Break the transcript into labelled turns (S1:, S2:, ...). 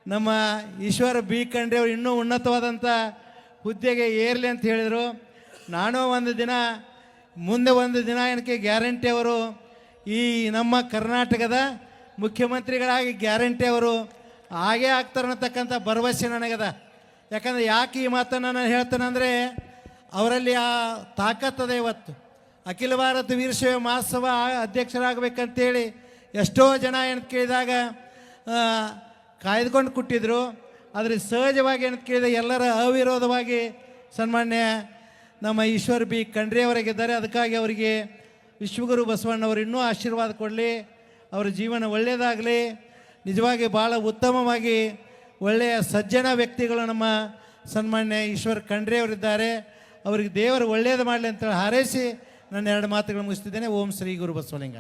S1: ನಮ್ಮ ಈಶ್ವರ ಬಿ ಖಂಡ್ರೆ ಅವರು ಇನ್ನೂ ಉನ್ನತವಾದಂಥ ಹುದ್ದೆಗೆ ಏರಲಿ ಅಂತ ಹೇಳಿದರು. ನಾನು ಒಂದು ದಿನ ಮುಂದೆ ಒಂದು ದಿನ ಏನಕ್ಕೆ ಗ್ಯಾರಂಟಿ ಅವರು ಈ ನಮ್ಮ ಕರ್ನಾಟಕದ ಮುಖ್ಯಮಂತ್ರಿಗಳಾಗಿ ಗ್ಯಾರಂಟಿ ಅವರು ಹಾಗೇ ಆಗ್ತಾರೆ ಅನ್ನತಕ್ಕಂಥ ಭರವಸೆ ನನಗದ. ಯಾಕಂದರೆ ಯಾಕೆ ಈ ಮಾತನ್ನು ನಾನು ಹೇಳ್ತೇನೆಂದರೆ ಅವರಲ್ಲಿ ಆ ತಾಕತ್ತದೆ. ಇವತ್ತು ಅಖಿಲ ಭಾರತ ವೀರಶೈವ ಮಹಾಸಭಾ ಅಧ್ಯಕ್ಷರಾಗಬೇಕಂತೇಳಿ ಎಷ್ಟೋ ಜನ ಏನು ಕೇಳಿದಾಗ ಕಾಯ್ದುಕೊಂಡು ಕೊಟ್ಟಿದ್ರು. ಆದರೆ ಸಹಜವಾಗಿ ಏನು ಕೇಳಿದ ಎಲ್ಲರ ಅವಿರೋಧವಾಗಿ ಸನ್ಮಾನ್ಯ ನಮ್ಮ ಈಶ್ವರ್ ಬಿ ಖಂಡ್ರೆ ಅವರಿಗಿದ್ದಾರೆ. ಅದಕ್ಕಾಗಿ ಅವರಿಗೆ ವಿಶ್ವಗುರು ಬಸವಣ್ಣವರು ಇನ್ನೂ ಆಶೀರ್ವಾದ ಕೊಡಲಿ, ಅವರ ಜೀವನ ಒಳ್ಳೆಯದಾಗಲಿ. ನಿಜವಾಗಿ ಭಾಳ ಉತ್ತಮವಾಗಿ ಒಳ್ಳೆಯ ಸಜ್ಜನ ವ್ಯಕ್ತಿಗಳು ನಮ್ಮ ಸನ್ಮಾನ್ಯ ಈಶ್ವರ್ ಖಂಡ್ರೆ ಅವರಿದ್ದಾರೆ. ಅವರಿಗೆ ದೇವರು ಒಳ್ಳೆಯದು ಮಾಡಲಿ ಅಂತೇಳಿ ಹಾರೈಸಿ ನನ್ನ ಎರಡು ಮಾತುಗಳು ಮುಗಿಸ್ತಿದ್ದೇನೆ. ಓಂ ಶ್ರೀ ಗುರು ಬಸವಲಿಂಗ.